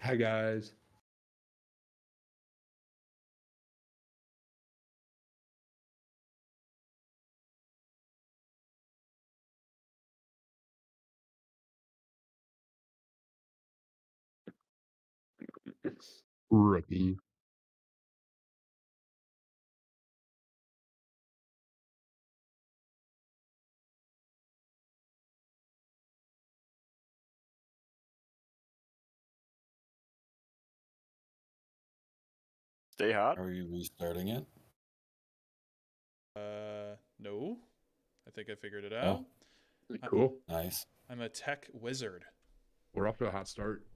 Hi, guys. Rookie. Stay hot. Are you restarting it? No. I think I figured it out. Cool. Nice. I'm a tech wizard. We're off to a hot start.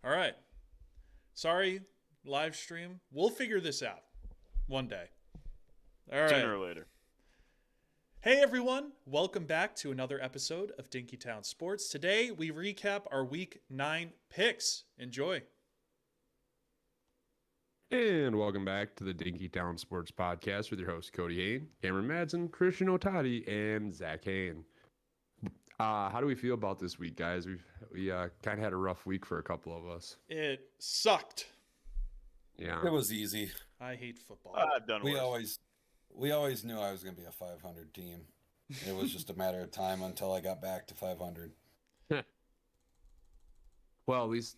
All right. Sorry, live stream. We'll figure this out one day. All right. Sooner or later. Hey everyone, welcome back to another episode of Dinkytown Sports. Today we recap our Week 9 picks. Enjoy. And welcome back to the Dinkytown Sports Podcast with your host, Cody Hain, Cameron Madsen, Christian Otati, and Zach Hain. How do we feel about this week, guys? We kind of had a rough week for a couple of us. It sucked. Yeah. It was easy. I hate football. I've done We worse. always knew I was going to be a 500 team. It was just a matter of time until I got back to 500. Well, at least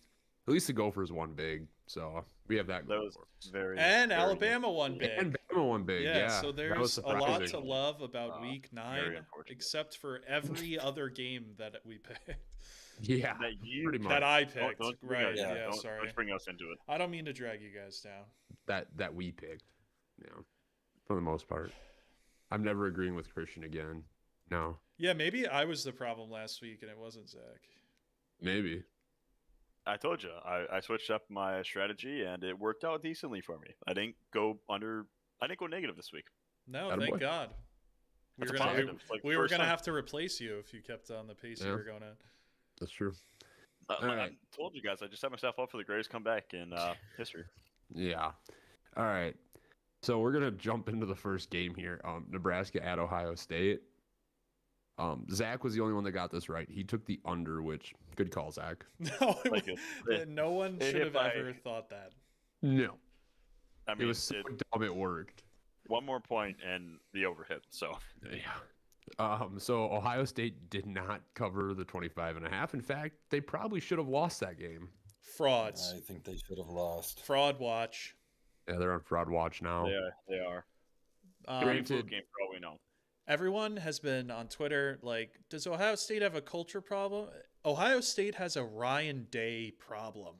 the Gophers won big, so we have that. That going was for us. very. And very Alabama won big. And Bama won big. Yeah. So that was there's a lot to surprising. love about Week very 9, unfortunate. except for every other game that we picked. Yeah. That you Pretty much. That I picked. don't bring Right, us, yeah, don't, sorry. Don't bring us into it. I don't mean to drag you guys down. That we picked. For the most part. I'm never agreeing with Christian again. No. Yeah, maybe I was the problem last week and it wasn't Zach. Maybe. I told you. I switched up my strategy and it worked out decently for me. I didn't go negative this week. No, Attaboy. thank God. That's We a were gonna, positive. Like, we were first gonna time. have to replace you if you kept on the pace you Yeah. were going at. That's true. I Alright. told you guys. I just set myself up for the greatest comeback in history. Yeah. All right. So we're gonna jump into the first game here. Nebraska at Ohio State. Zach was the only one that got this right. He took the under, which good call, Zach. No, Like no one it should hit have by- ever thought that. No, I it mean, was so dumb it worked. one more point and the overhit. So Yeah. So Ohio State did not cover the 25.5. In fact, they probably should have lost that game. Frauds. I think they should have lost. Fraud watch. Yeah, they're on fraud watch now. they are. Um, Granted- Fluke game for all we know. everyone has been on Twitter like, does Ohio State have a culture problem? Ohio State has a Ryan Day problem.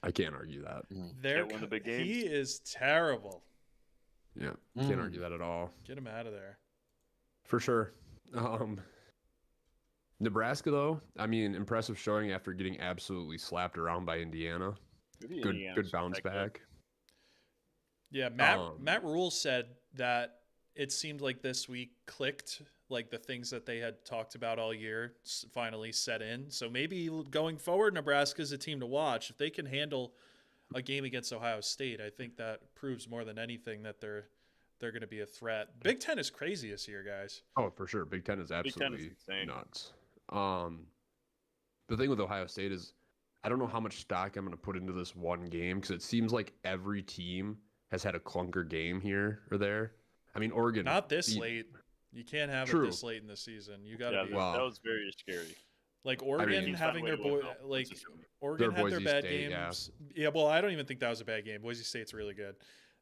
I can't argue that. They're, Can't win the big he games. is terrible. Yeah, can't argue that at all. Get him out of there. For sure. Nebraska, though, I mean, impressive showing after getting absolutely slapped around by Indiana. Maybe Good Indiana's bounce back there. back. Yeah, Um, Matt Rule said that it seemed like this week clicked, like the things that they had talked about all year finally set in. So maybe going forward, Nebraska's a team to watch. If they can handle a game against Ohio State, I think that proves more than anything that they're going to be a threat. Big Ten is crazy this year, guys. Oh, for sure. Big Ten is Big Ten is absolutely insane. nuts. The thing with Ohio State is I don't know how much stock I'm going to put into this one game because it seems like every team has had a clunker game here or there. I mean, Oregon. Not this beat- late. You can't have True. it this late in the season. You got to Yeah, be Wow. that was very scary. like Oregon mean- having their Find a way to boy win, though, like consistently. Oregon Their had their Boise bad State, yeah. games. Yeah, well, I don't even think that was a bad game. Boise State's really good.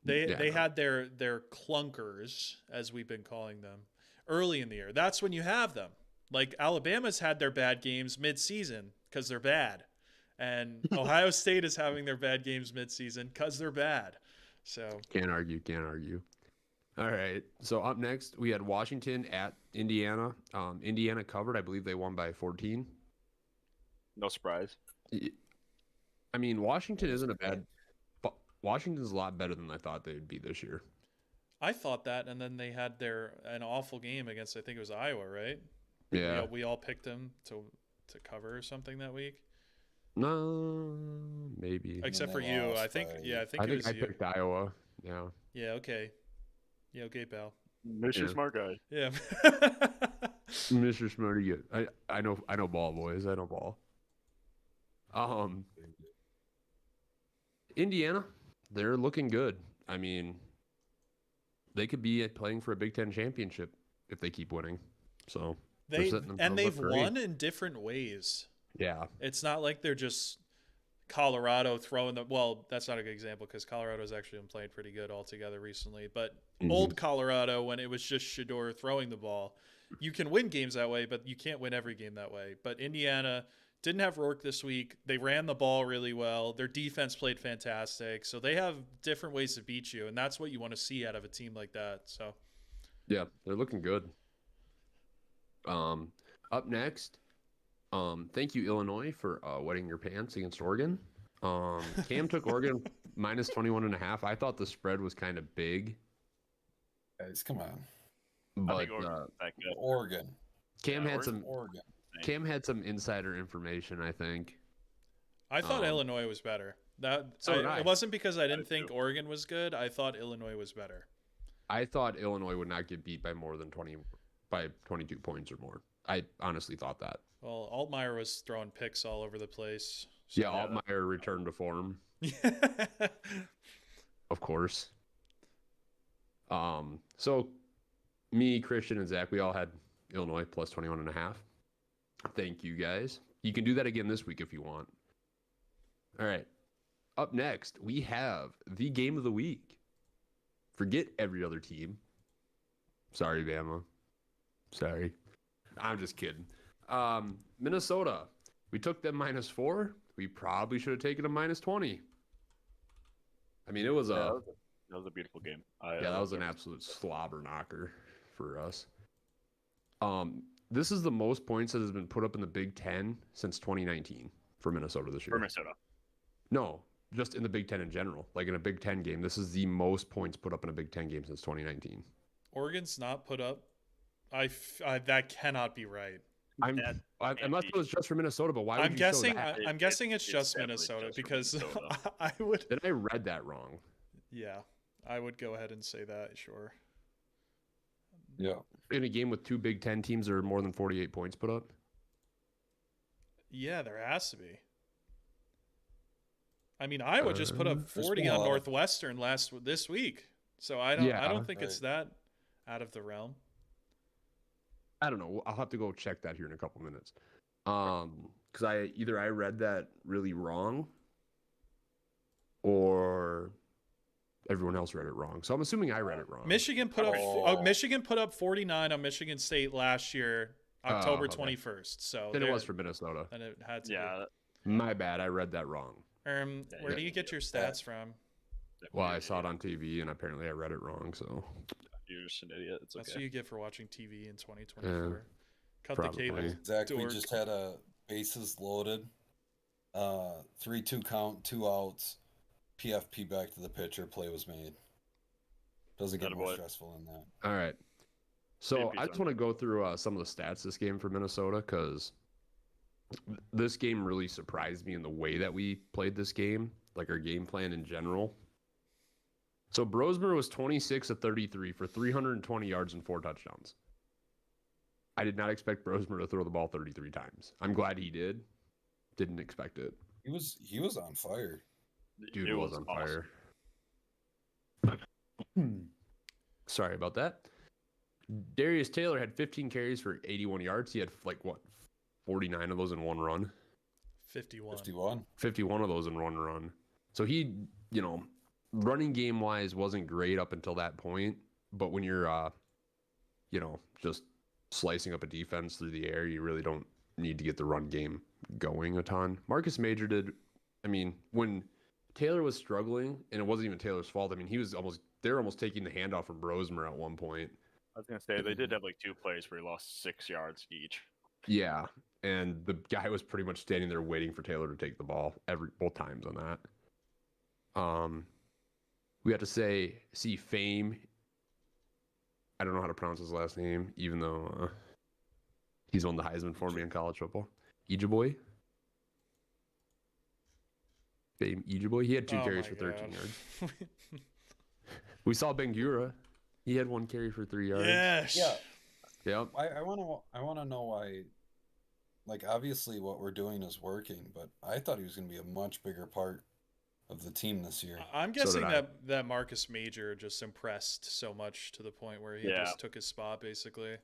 They Yeah, no. had their clunkers, as we've been calling them, early in the year. That's when you have them. Like Alabama's had their bad games mid-season because they're bad, and Ohio State is having their bad games mid-season because they're bad. So Can't argue. Can't argue. All right. So up next, we had Washington at Indiana. Indiana covered. I believe they won by 14. No surprise. I mean, Washington isn't a bad. But Washington's a lot better than I thought they would be this year. I thought that, and then they had an awful game against, I think it was Iowa, right? Yeah. We all picked them to cover or something that week. No, maybe. Except they for you, lost I think. by- Yeah, I think I it think was I you. picked Iowa. Yeah. Yeah. Okay. Yeah. Okay, pal. Mr. Yeah. Smart Guy. Yeah. Mr. Smarty. I know ball, boys. I know ball. Indiana, they're looking good. I mean, they could be playing for a Big Ten championship if they keep winning. So they've great. won in different ways. Yeah. It's not like they're just Colorado throwing the, well, that's not a good example because Colorado's actually been playing pretty good altogether recently. But old Colorado, when it was just Shedeur throwing the ball, you can win games that way, but you can't win every game that way. But Indiana didn't have Rourke this week. They ran the ball really well. Their defense played fantastic. So they have different ways to beat you, and that's what you want to see out of a team like that. So, yeah, they're looking good. Up next, thank you, Illinois, for wetting your pants against Oregon. Cam took Oregon minus 21.5. I thought the spread was kind of big. Guys, come on. But Oregon. Cam had some insider information, I think. I thought Illinois was better. It wasn't because I didn't think Oregon was good. I thought Illinois was better. I thought Illinois would not get beat by more than 22 points or more. I honestly thought that. Well, Altmaier was throwing picks all over the place. So yeah, Altmaier returned to form. Of course. So me, Christian, and Zach, we all had Illinois plus 21.5. Thank you, guys. You can do that again this week if you want. All right. Up next, we have the game of the week. Forget every other team. Sorry, Bama. Sorry. I'm just kidding. Minnesota. We took them -4. We probably should have taken them -20. I mean, it was that was a beautiful game. That was an absolute slobber knocker for us. This is the most points that has been put up in the Big Ten since 2019 for Minnesota this year. For Minnesota? No, just in the Big Ten in general. Like in a Big Ten game, this is the most points put up in a Big Ten game since 2019. Oregon's not put up. That cannot be right. Unless it was just for Minnesota, but why would I'm you guessing, show that? I'm guessing it's just Minnesota because I would. Then I read that wrong. Yeah, I would go ahead and say that. Sure. Yeah. In a game with two Big Ten teams, there are more than 48 points put up. Yeah, there has to be. I mean, Iowa just put up 40 on Northwestern this week, so I don't think it's that out of the realm. I don't know. I'll have to go check that here in a couple minutes. Because I read that really wrong, or everyone else read it wrong. So I'm assuming I read it wrong. Michigan put up 49 on Michigan State last year, October 21st. So then it was for Minnesota. And it had to. Yeah. My bad. I read that wrong. Where do you get your stats from? Well, I saw it on TV, and apparently I read it wrong. So you're just an idiot. It's okay. That's what you get for watching TV in 2024. Cut probably. the cable. Zach, we just had a bases loaded, 3-2 count, 2 outs, PFP back to the pitcher, play was made. Doesn't get more stressful than that. All right. So I just want to go through some of the stats this game for Minnesota because this game really surprised me in the way that we played this game, like our game plan in general. So Brosmer was 26 of 33 for 320 yards and 4 touchdowns. I did not expect Brosmer to throw the ball 33 times. I'm glad he did. Didn't expect it. He was on fire. Dude was on fire. Sorry about that. Darius Taylor had 15 carries for 81 yards. He had 49 of those in one run. 51. 51 of those in one run. So he, running game wise wasn't great up until that point. But when you're, just slicing up a defense through the air, you really don't need to get the run game going a ton. Marcus Major did. I mean, when Taylor was struggling, and it wasn't even Taylor's fault. I mean, they were almost taking the handoff from Brosmer at one point. I was going to say, they did have 2 plays where he lost 6 yards each. Yeah, and the guy was pretty much standing there waiting for Taylor to take the ball both times on that. We have to see Fame. I don't know how to pronounce his last name, even though he's won the Heisman for me in college football. Ejeboy? Fame Ejeboy? He had 2 carries for 13 yards. We saw Bangura. He had 1 carry for 3 yards. Yes. Yeah. Yep. I want to know why. Like, obviously what we're doing is working, but I thought he was going to be a much bigger part of the team this year. I'm guessing that Marcus Major just impressed so much to the point where he just took his spot, basically.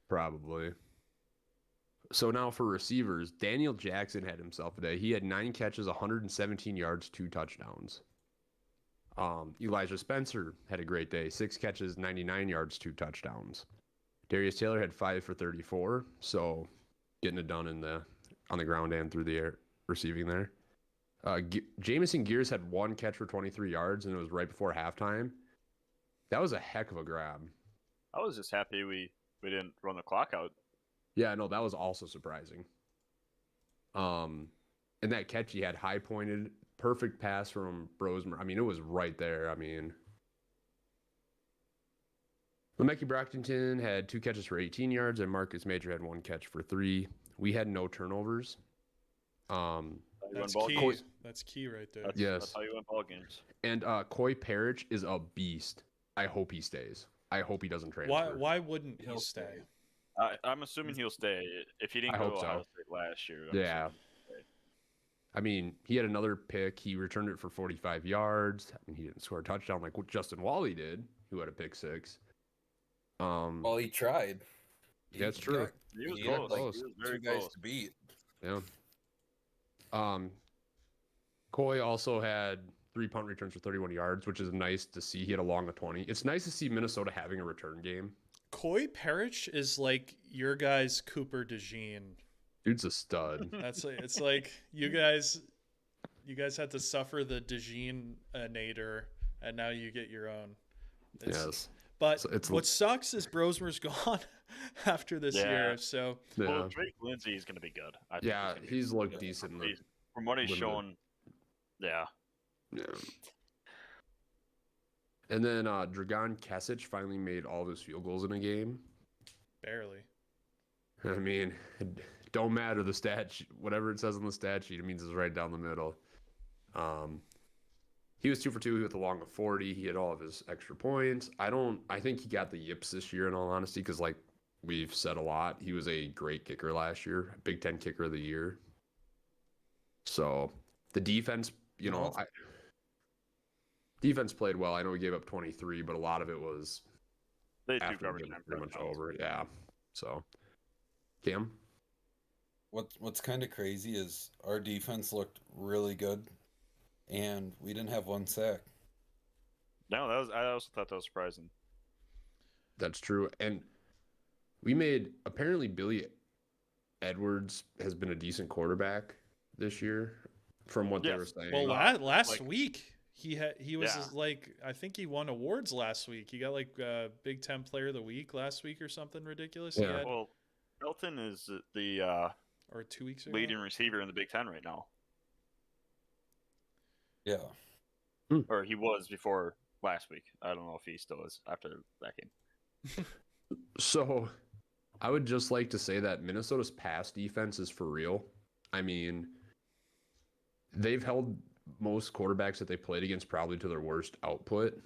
Probably. So now for receivers, Daniel Jackson had himself a day. He had 9 catches, 117 yards, 2 touchdowns. Elijah Spencer had a great day. 6 catches, 99 yards, 2 touchdowns. Darius Taylor had 5 for 34, so getting it done on the ground and through the air, receiving there. Jamison Gears had 1 catch for 23 yards, and it was right before halftime. That was a heck of a grab. I was just happy we didn't run the clock out. Yeah, no, that was also surprising. And that catch he had high pointed, perfect pass from Brosmer. I mean, it was right there. I mean, Lemecki Brockington had 2 catches for 18 yards, and Marcus Major had 1 catch for 3. We had no turnovers. That's key. That's key right there. That's how you win ball games. And Coy Parrish is a beast. I hope he stays. I hope he doesn't transfer. Why wouldn't he stay? I'm assuming he'll stay. If he didn't go to Ohio State last year. Yeah. I mean, he had another pick. He returned it for 45 yards. I mean, he didn't score a touchdown like what Justin Wally did, who had a pick 6. Well, he tried. That's true. He was close. Like, he was very close to beat. Yeah. Coy also had 3 punt returns for 31 yards, which is nice to see. He had a long of 20. It's nice to see Minnesota having a return game. Coy Parrish is like your guy's Cooper DeJean. Dude's a stud. It's like you guys had to suffer the DeJean nader, and now you get your own. Yes. But what sucks is Brosmer's gone after this year. So well, Drake Lindsey is going to be good. He's looked decent. From what he's shown, yeah. And then Dragan Kesic finally made all of his field goals in a game. Barely. I mean, it don't matter the stat whatever it says on the stat sheet, it means it's right down the middle. He was 2 for 2 with a long of 40. He had all of his extra points. I think he got the yips this year, in all honesty, because like we've said a lot, he was a great kicker last year, Big Ten kicker of the year. So the defense, defense played well. I know we gave up 23, but a lot of it was after pretty much over. Yeah. So, Cam? What's kind of crazy is our defense looked really good, and we didn't have 1 sack. No, I also thought that was surprising. That's true. And apparently Billy Edwards has been a decent quarterback this year, from what they were saying. Well, last week he was like, I think he won awards last week. He got like Big Ten Player of the Week last week or something ridiculous. Yeah. Well, Elton is the or 2 weeks ago, leading receiver in the Big Ten right now. Yeah. Or he was before last week. I don't know if he still is after that game. So I would just like to say that Minnesota's pass defense is for real. I mean, they've held most quarterbacks that they played against probably to their worst output.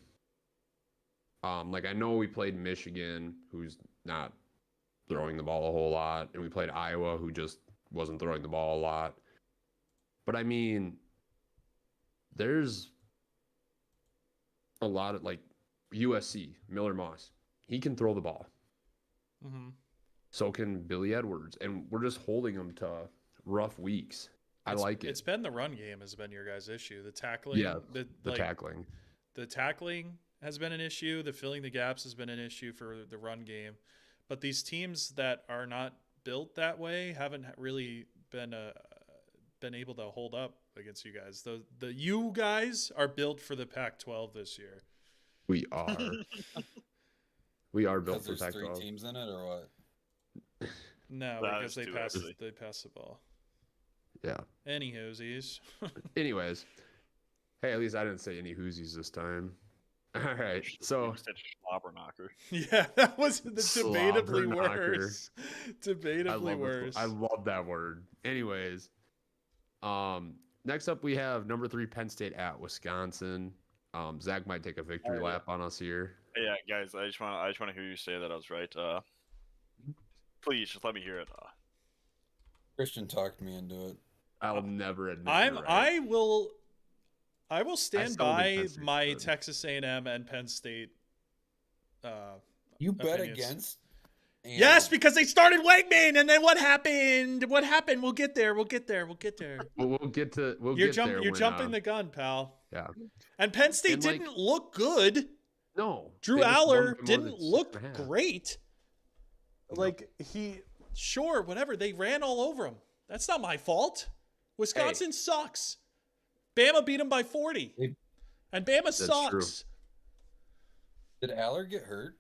Like I know we played Michigan, who's not throwing the ball a whole lot, and we played Iowa, who just wasn't throwing the ball a lot. But I mean, there's a lot of like USC, Miller Moss. He can throw the ball. Mm-hmm. So can Billy Edwards, and we're just holding them to rough weeks. I like it. It's been the run game has been your guys' issue. The tackling. Yeah, the tackling. The tackling has been an issue. The filling the gaps has been an issue for the run game. But these teams that are not built that way haven't really been able to hold up against you guys. The you guys are built for the Pac-12 this year. We are. We are built for Pac-12. Pac-12. 3 teams in it, or what? No, because they pass the ball. Yeah. Any hoosies. Anyways. Hey, at least I didn't say any hoosies this time. All right. So slobber knocker. Yeah, that was debatably worse. Debatably worse. I love that word. Anyways. Next up we have number 3 Penn State at Wisconsin. Zach might take a victory lap on us here. Yeah, guys, I just want to hear you say that I was right. Please just let me hear it. Christian talked me into it. I'll never admit. I will I will stand still think by Penn State's my good. Texas A&M and Penn State. You bet opinions. against. And Yes, because they started Wegman, and then what happened? What happened? We'll get there. We'll get there. We'll get there. We'll get to. You're there jumping when, the gun, pal. Yeah. And Penn State And, like, didn't look good. No. Drew they just won Aller by more than didn't 6.5. look great. No. Like sure, whatever. They ran all over him. That's not my fault. Wisconsin sucks. Bama beat him by 40. And Bama sucks. true. Did Aller get hurt?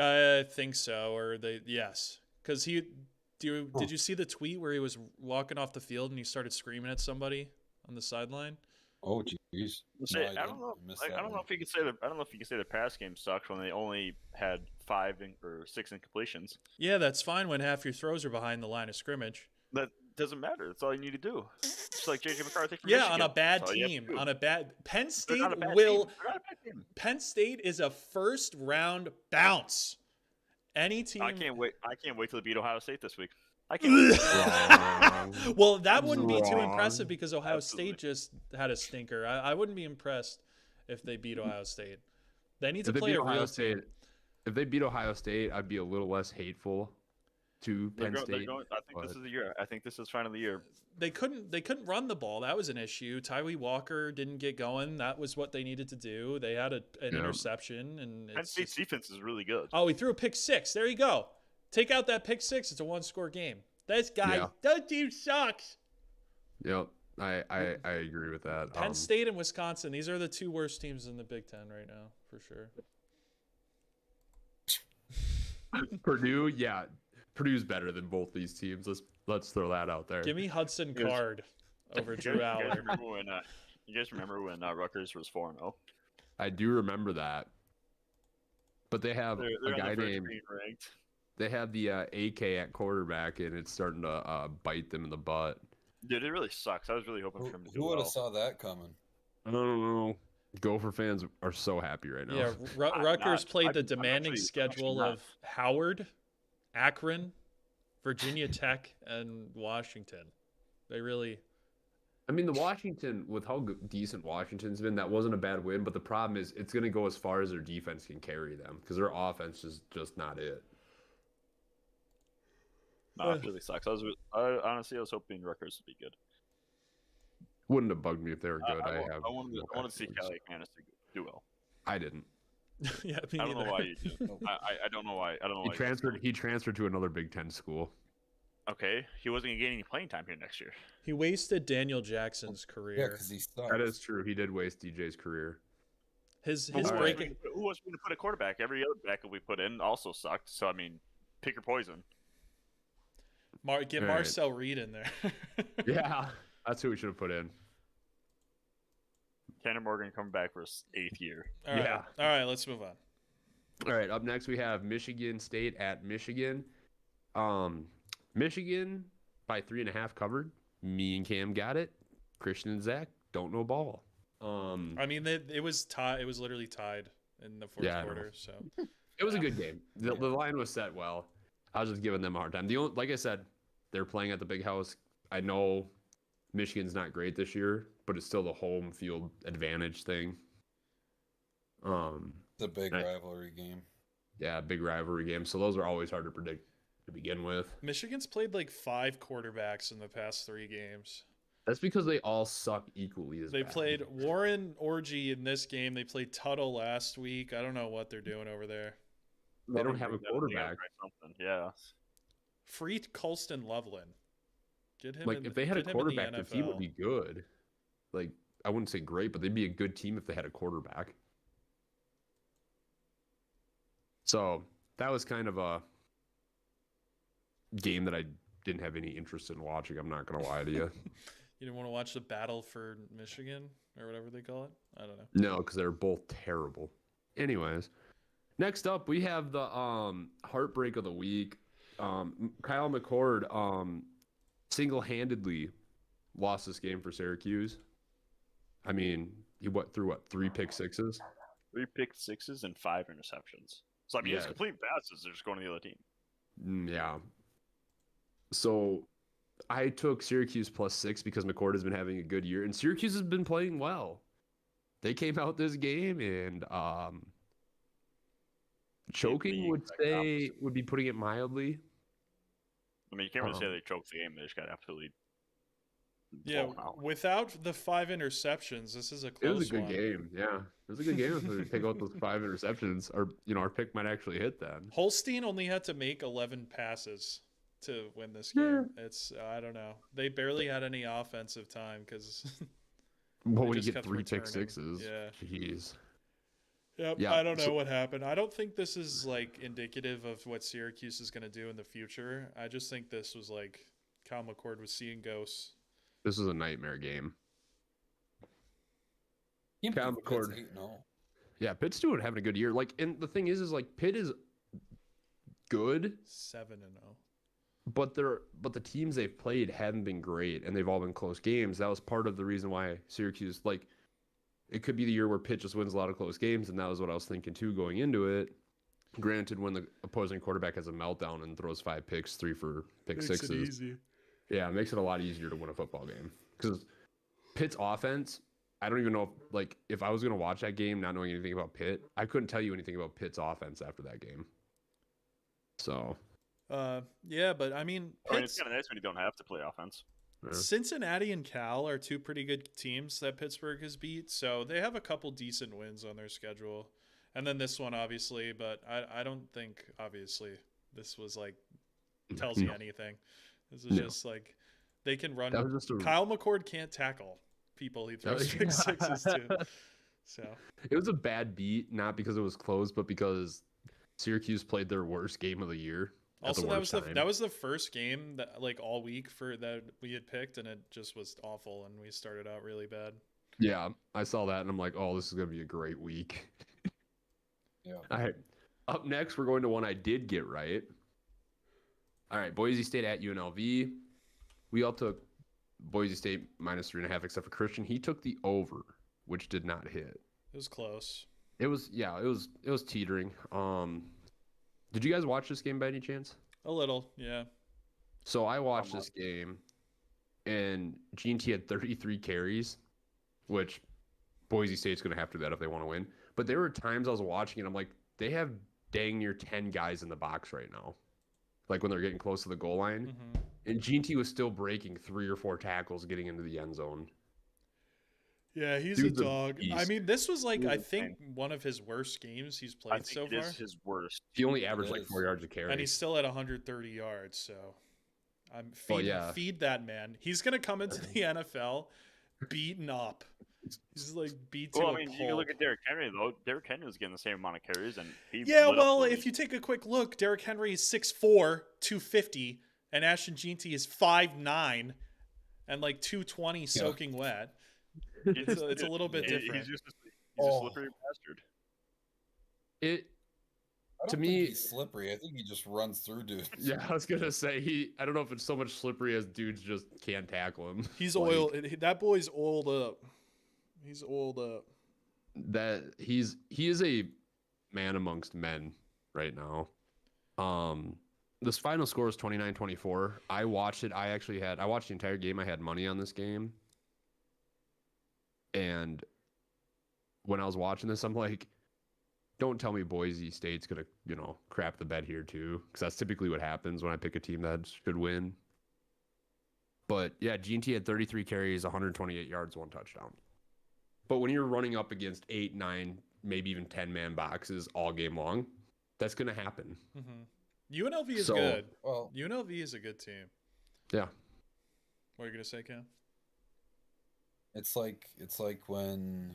I think so, or yes, because did you see the tweet where he was walking off the field and he started screaming at somebody on the sideline? Oh, jeez. I don't know. I don't know if you can say that. I don't know if you can say the pass game sucks when they only had 5 or 6 incompletions. Yeah, that's fine when half your throws are behind the line of scrimmage. That doesn't matter. That's all you need to do. Just like JJ McCarthy. From Yeah, Michigan. on a bad That's all you have to team, do. on a bad Penn State They're not a bad will. team. They're not a bad team. Penn State is a first round bounce. Any team. I can't wait. I can't wait till they beat Ohio State this week. I can't. wait. Well, that wouldn't be too Wrong. impressive because Ohio Absolutely. State just had a stinker. I wouldn't be impressed if they beat Ohio State. They need to If they play beat a Ohio real State, team. if they beat Ohio State, I'd be a little less hateful to Penn They're State. going, I think this is the year. I think this is finally the year. They couldn't run the ball. That was an issue. Tyree Walker didn't get going. That was what they needed to do. They had an interception, and Penn it's State's defense is really good. oh, he threw a pick 6. There you go. Take out that pick 6. It's a 1-score game. This guy, that team sucks. Yep, I agree with that. Penn State and Wisconsin. These are the 2 worst teams in the Big Ten right now, for sure. Purdue, yeah, Purdue's better than both these teams. Let's throw that out there. Give me Hudson Card over You Drew guys Aller. remember when Rutgers was 4-0? I do remember that, but they have They're a guy on the verge of named. being ranked. They have the AK at quarterback, and it's starting to bite them in the butt. Dude, it really sucks. I was really hoping for him to do Who would well. have saw that coming? I don't know. Gopher fans are so happy right now. Yeah, I'm Rutgers not. played the I'm demanding actually schedule not. of Howard, Akron, Virginia Tech, and Washington. They really. I mean, the Washington, with how decent Washington's been, that wasn't a bad win. But the problem is, it's going to go as far as their defense can carry them because their offense is just not it. No, it really sucks. Honestly, I was hoping Rutgers would be good. Wouldn't have bugged me if they were good. I have wanted no to see feelings. Kelly McManus do well. I didn't. Yeah, me I don't know neither. why you did. I don't know why. I don't know why. He transferred to another Big Ten school. Okay, he wasn't gonna get any playing time here next year. He wasted Daniel Jackson's Yeah, career. because he sucks. That is true. He did waste DJ's career. His Who breaking. was going to put a quarterback? Every other backup we put in also sucked. So I mean, pick your poison. Get All right. Marcel Reed in there. Yeah, that's who we should have put in. Tanner Morgan coming back for his 8th year. All right. Yeah. All right, let's move on. All right, up next we have Michigan State at Michigan. Michigan by 3.5 covered. Me and Cam got it. Christian and Zach don't know ball. I mean, it was tied. It was literally tied in the fourth Yeah, I know. quarter. So It was a good game. The line was set well. I was just giving them a hard time. Like I said, they're playing at the big house. I know Michigan's not great this year, but it's still the home field advantage thing. It's a big Right. rivalry game. Yeah, big rivalry game. So those are always hard to predict to begin with. Michigan's played like 5 quarterbacks in the past 3 games. That's because they all suck equally as They bad. played Warren Orgy in this game. They played Tuttle last week. I don't know what they're doing over there. They don't have a They gotta quarterback. try something. Yeah. Free Colston Loveland. Get him. Like, if they had a get him in the quarterback, the team would NFL. be good. Like, I wouldn't say great, but they'd be a good team if they had a quarterback. So that was kind of a game that I didn't have any interest in watching. I'm not going to lie to you. You didn't want to watch the battle for Michigan or whatever they call it? I don't know. No, because they're both terrible. Anyways, next up, we have the heartbreak of the week. Kyle McCord single-handedly lost this game for Syracuse. I mean, he threw 3 pick sixes? 3 pick sixes and 5 interceptions. So I mean, it's Yeah. complete passes. They're just going to the other team. Yeah. So I took Syracuse +6 because McCord has been having a good year, and Syracuse has been playing well. They came out this game, and choking would be putting it mildly. I mean, you can't really say they choked the game. They just got absolutely blown out. Without the 5 interceptions, this is a close one. It was a good game. Yeah, it was a good game. If we pick out those 5 interceptions, or our pick might actually hit then. Holstein only had to make 11 passes to win this game. Yeah. It's I don't know. They barely had any offensive time because. Well, when you get 3 pick sixes, jeez. Yep, yeah, I don't know what happened. I don't think this is like indicative of what Syracuse is going to do in the future. I just think this was like Kyle McCord was seeing ghosts. This was a nightmare game. Kyle McCord. Yeah, Pitt's having a good year. Like, and the thing is like Pitt is good. 7-0. But the teams they've played haven't been great, and they've all been close games. That was part of the reason why Syracuse, like, it could be the year where Pitt just wins a lot of close games, and that was what I was thinking too going into it. Granted, when the opposing quarterback has a meltdown and throws 5 picks, 3 for pick sixes, it easy. Yeah, it makes it a lot easier to win a football game. Because Pitt's offense, I don't even know if I was going to watch that game not knowing anything about Pitt, I couldn't tell you anything about Pitt's offense after that game. So. Yeah, but I mean, it's kind of nice when you don't have to play offense. Yeah. Cincinnati and Cal are 2 pretty good teams that Pittsburgh has beat, so they have a couple decent wins on their schedule. And then this one, obviously, but I don't think, obviously, this was like tells you anything. This is just like they can run. Kyle McCord can't tackle people. He throws pick sixes too. So it was a bad beat, not because it was close, but because Syracuse played their worst game of the year. Also, that was the first game that like all week that we had picked, and it just was awful, and we started out really bad. Yeah, I saw that, and I'm like, oh, this is gonna be a great week. Yeah. All right. Up next, we're going to one I did get right. All right, Boise State at UNLV. We all took Boise State -3.5, except for Christian. He took the over, which did not hit. It was close. It was teetering. Did you guys watch this game by any chance? A little, yeah. So I watched this game, and G&T had 33 carries, which Boise State's going to have to do that if they want to win. But there were times I was watching, and I'm like, they have dang near 10 guys in the box right now. Like when they're getting close to the goal line. Mm-hmm. And G&T was still breaking 3 or 4 tackles getting into the end zone. Yeah, he's a dog. I mean, this was like, I think, one of his worst games he's played so far. It is his worst. He only averaged like 4 yards a carry. And he's still at 130 yards, so feed that man. He's going to come into the NFL beaten up. He's like beat to a pulp. You can look at Derrick Henry, though. Derrick Henry was getting the same amount of carries. And if you take a quick look, Derrick Henry is 6'4", 250, and Ashton Jeanty is 5'9", and like 220 soaking wet. It's a little bit different. He's just a slippery bastard. To me, he's slippery. I think he just runs through dudes. Yeah, I was gonna say I don't know if it's so much slippery as dudes just can't tackle him. He's oiled. That boy's oiled up. He's oiled up. He is a man amongst men right now. This final score is 29-24. I watched it. I watched the entire game. I had money on this game. And when I was watching this, I'm like, don't tell me Boise State's going to, crap the bed here too. Because that's typically what happens when I pick a team that should win. But yeah, G&T had 33 carries, 128 yards, 1 touchdown. But when you're running up against 8, 9, maybe even 10-man boxes all game long, that's going to happen. Mm-hmm. UNLV is good. Well, UNLV is a good team. Yeah. What are you going to say, Cam? It's like when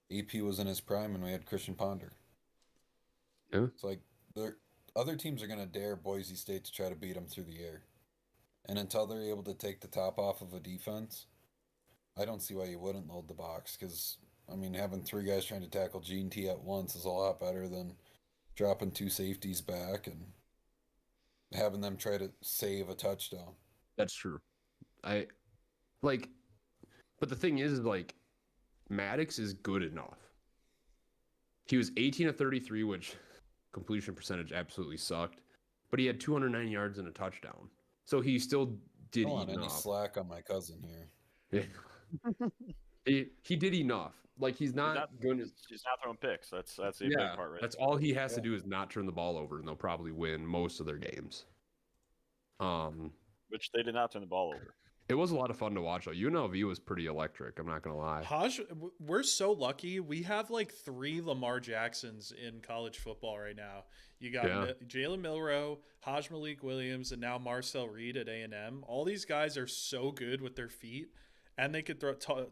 AP was in his prime and we had Christian Ponder. Yeah. It's like other teams are going to dare Boise State to try to beat them through the air. And until they're able to take the top off of a defense, I don't see why you wouldn't load the box. Because, having 3 guys trying to tackle G&T at once is a lot better than dropping 2 safeties back and having them try to save a touchdown. That's true. But the thing is, Maddox is good enough. He was 18 of 33, which completion percentage absolutely sucked. But he had 209 yards and a touchdown. So he still did don't want any enough. slack on my cousin here. He did enough. Like he's not going to. He's not throwing picks. That's the big part, right? That's all he has to do is not turn the ball over, and they'll probably win most of their games. Which they did not turn the ball over. It was a lot of fun to watch though. UNLV was pretty electric. I'm not gonna lie. We're so lucky. We have like 3 Lamar Jacksons in college football right now. You got Jalen Milroe, Haj Malik Williams, and now Marcel Reed at A&M. All these guys are so good with their feet, and they could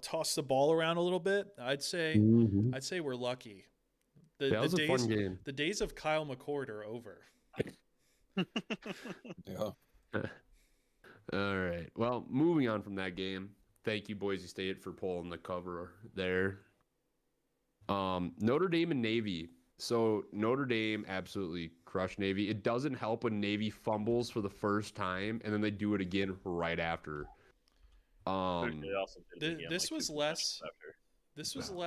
toss the ball around a little bit. I'd say we're lucky. That was a fun game. The days of Kyle McCord are over. Yeah. All right. Well, moving on from that game. Thank you, Boise State, for pulling the cover there. Notre Dame and Navy. So Notre Dame absolutely crushed Navy. It doesn't help when Navy fumbles for the first time and then they do it again right after. This was less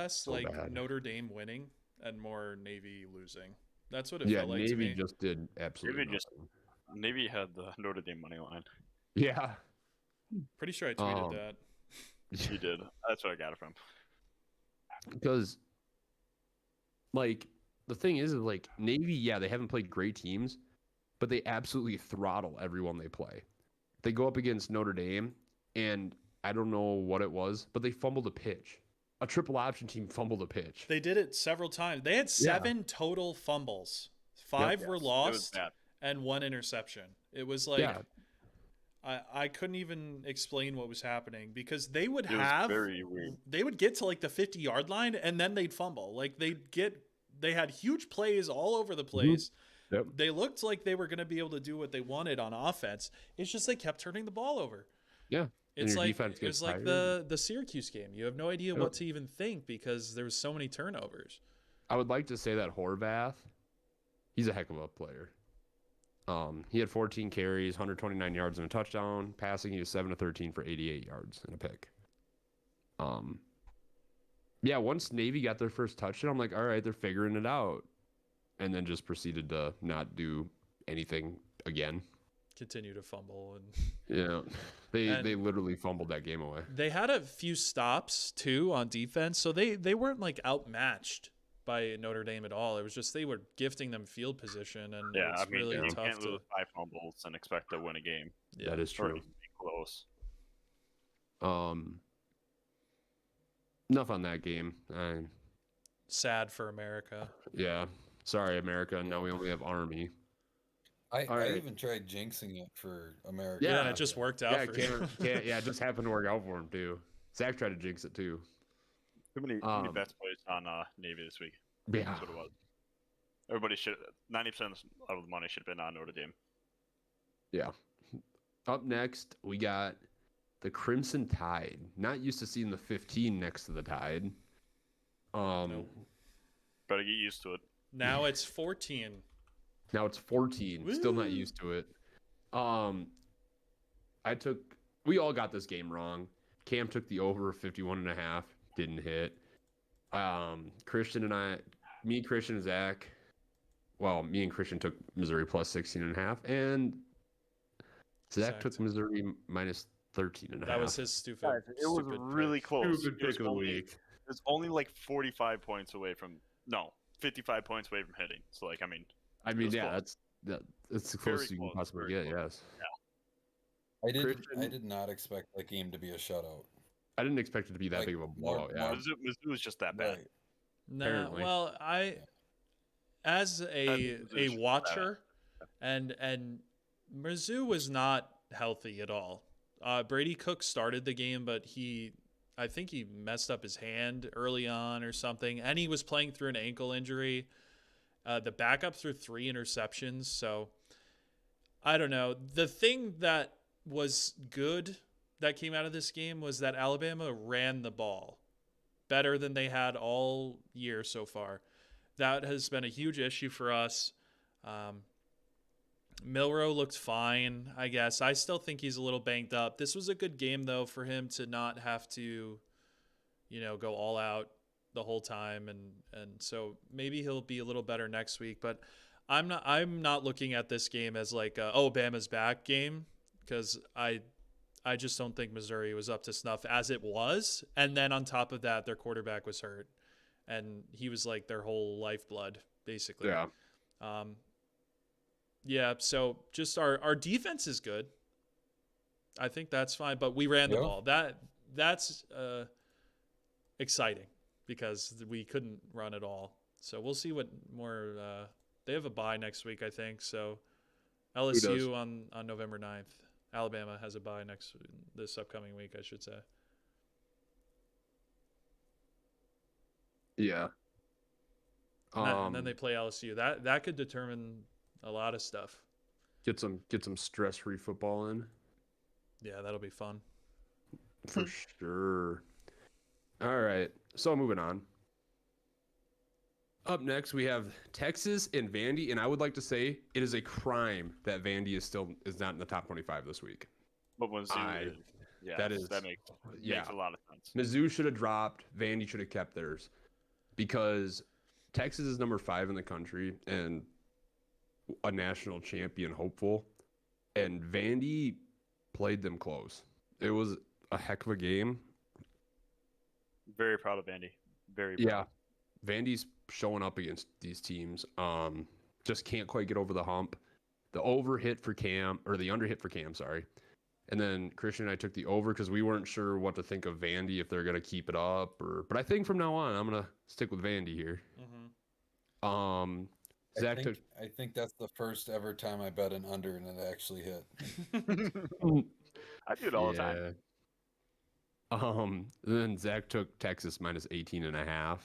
so like bad. Notre Dame winning and more Navy losing. That's what it felt like Navy to me. just did absolutely nothing. Navy had the Notre Dame money line. Yeah. Pretty sure I tweeted that. You did. That's where I got it from. Because, like, the thing is, like, Navy, they haven't played great teams, but they absolutely throttle everyone they play. They go up against Notre Dame, and I don't know what it was, but they fumbled a pitch. A triple option team fumbled a pitch. They did it several times. They had 7 total fumbles. 5 were lost and 1 interception. It was like I couldn't even explain what was happening because they would very weird. They would get to like the 50-yard line and then they'd fumble. Like they had huge plays all over the place. Mm-hmm. Yep. They looked like they were going to be able to do what they wanted on offense. It's just they kept turning the ball over. Yeah. It's like the Syracuse game. You have no idea what to even think because there was so many turnovers. I would like to say that Horvath, he's a heck of a player. He had 14 carries, 129 yards and a touchdown. Passing, he was 7 of 13 for 88 yards and a pick. Once Navy got their first touchdown, I'm like, all right, they're figuring it out. And then just proceeded to not do anything again. Continue to fumble and they literally fumbled that game away. They had a few stops too on defense, so they weren't like outmatched by Notre Dame at all. It was just they were gifting them field position, and it's really you tough can't to lose 5 fumbles and expect to win a game. Yeah, that is true. Or even be close. Enough on that game. Sad for America. Yeah, sorry America. Now we only have Army. I even tried jinxing it for America. Yeah, and it just worked out for him. It just happened to work out for him too. Zach tried to jinx it too. Too many bets placed on Navy this week. Yeah. That's what it was. Everybody 90% of the money should have been on Notre Dame. Yeah. Up next, we got the Crimson Tide. Not used to seeing the 15 next to the Tide. Nope. Better get used to it. Now it's 14. Now it's 14. Woo! Still not used to it. We all got this game wrong. Cam took the over 51.5. Didn't hit. Christian and Christian and Zach. Well, me and Christian took Missouri plus 16.5. And Zach took Missouri minus 13.5. That was his stupid. Guys, it was really close. Stupid pick of the week. It was only like 45 points away from 55 points away from hitting. So like, I mean, that's the closest you can possibly get. Yes. Yeah. I did not expect that game to be a shutout. I didn't expect it to be that big of a blowout. Yeah. Mizzou was just that bad. Right. No, Apparently. well, as a watcher, and Mizzou was not healthy at all. Brady Cook started the game, but I think he messed up his hand early on or something, and he was playing through an ankle injury. The backup threw 3 interceptions, so I don't know. The thing that was good that came out of this game was that Alabama ran the ball better than they had all year so far. That has been a huge issue for us. Milroe looked fine, I guess. I still think he's a little banged up. This was a good game, though, for him to not have to, go all out the whole time, and so maybe he'll be a little better next week. But I'm not looking at this game as like Bama's back game, because I I just don't think Missouri was up to snuff as it was. And then on top of that, their quarterback was hurt, and he was like their whole lifeblood, basically. Yeah. Yeah. So just our defense is good. I think that's fine, but we ran the ball. That's exciting because we couldn't run at all. So we'll see what more. They have a bye next week, I think. So LSU on November 9th. Alabama has a bye this upcoming week, I should say. Yeah. And then they play LSU. That could determine a lot of stuff. Get some stress-free football in. Yeah, that'll be fun. For sure. All right. So moving on. Up next, we have Texas and Vandy, and I would like to say it is a crime that Vandy is not in the top 25 this week. But Mizzou is. Yeah, that makes a lot of sense. Mizzou should have dropped. Vandy should have kept theirs because Texas is number 5 in the country and a national champion hopeful, and Vandy played them close. It was a heck of a game. Very proud of Vandy. Very proud. Yeah. Vandy's showing up against these teams. Just can't quite get over the hump. The under hit for Cam, sorry. And then Christian and I took the over because we weren't sure what to think of Vandy, if they're going to keep it up. But I think from now on, I'm going to stick with Vandy here. Mm-hmm. I think that's the first ever time I bet an under and it actually hit. I do it all the time. Then Zach took Texas minus 18.5.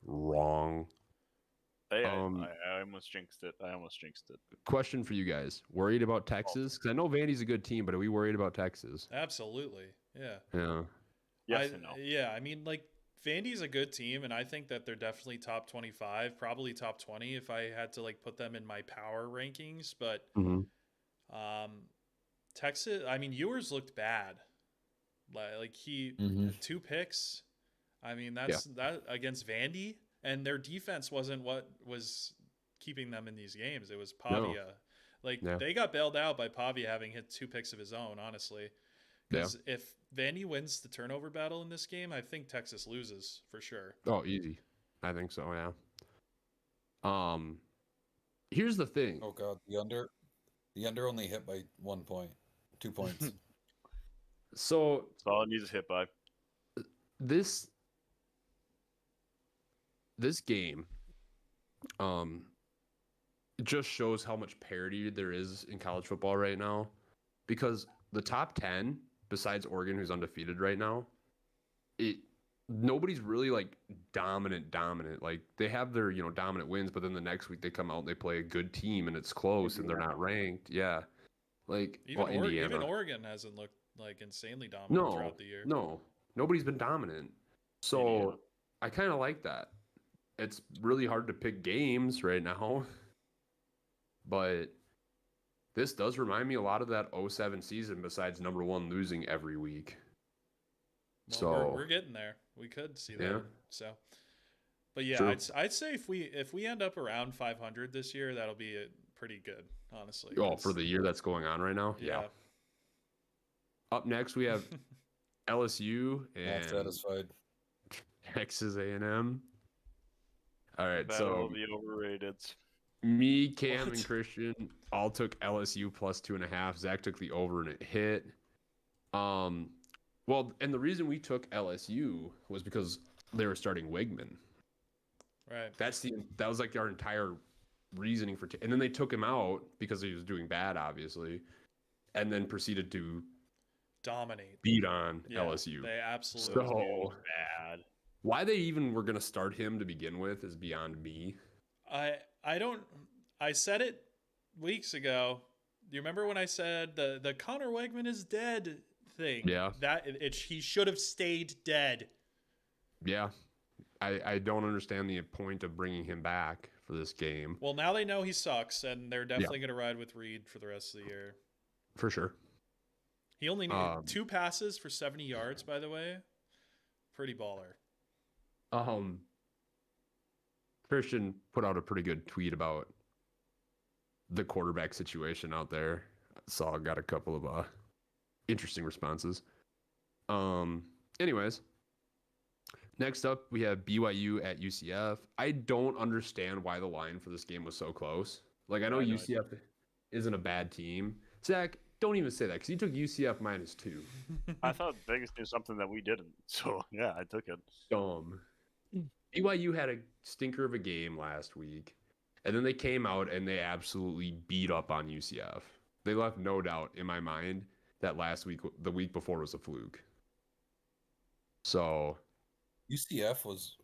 Wrong. I almost jinxed it. Question for you guys. Worried about Texas? Because I know Vandy's a good team, but are we worried about Texas? Absolutely. Yeah. Yeah. Yes and no. Yeah. I mean, like, Vandy's a good team, and I think that they're definitely top 25, probably top 20 if I had to, like, put them in my power rankings. But Texas, I mean, Ewers looked bad. Like, he 2 picks. I mean, that against Vandy, and their defense wasn't what was keeping them in these games. It was Pavia. They got bailed out by Pavia having hit 2 picks of his own, honestly. Because if Vandy wins the turnover battle in this game, I think Texas loses for sure. Oh, easy. I think so, yeah. Here's the thing. Oh God, the under only hit by 1 point, 2 points. So that's all it needs is hit by. This game, it just shows how much parity there is in college football right now, because the top 10, besides Oregon, who's undefeated right now, nobody's really like dominant. Like, they have their dominant wins, but then the next week they come out and they play a good team and it's close and they're not ranked. Yeah, like even Oregon hasn't looked like insanely dominant throughout the year. No, nobody's been dominant. So Indiana. I kind of like that. It's really hard to pick games right now, but this does remind me a lot of that 2007 season, besides number 1 losing every week. Well, so we're getting there. We could see that. Yeah. So, but yeah, True. I'd say if we end up around 500 this year, that'll be pretty good, honestly. Oh, for the year that's going on right now? Yeah. Up next, we have LSU and Not satisfied. Texas A&M. All right, Battle of the overrateds. Me, Cam, and Christian all took LSU plus 2.5. Zach took the over and it hit. Well, and the reason we took LSU was because they were starting Wigman. Right. That was like our entire reasoning for and then they took him out because he was doing bad, obviously, and then proceeded to beat on LSU. They absolutely so bad. Why they even were going to start him to begin with is beyond me. I said it weeks ago. Do you remember when I said the Connor Wegman is dead thing? Yeah. He should have stayed dead. Yeah. I don't understand the point of bringing him back for this game. Well, now they know he sucks, and they're definitely going to ride with Reed for the rest of the year. For sure. He only needed 2 passes for 70 yards, by the way. Pretty baller. Christian put out a pretty good tweet about the quarterback situation out there. So I got a couple of interesting responses. Anyways, next up we have BYU at UCF. I don't understand why the line for this game was so close. Like, I know UCF isn't a bad team. Zach, don't even say that because you took UCF -2. I thought Vegas knew something that we didn't. So, yeah, I took it. Dumb. BYU had a stinker of a game last week, and then they came out and they absolutely beat up on UCF. They left no doubt in my mind that last week, the week before, was a fluke. So UCF was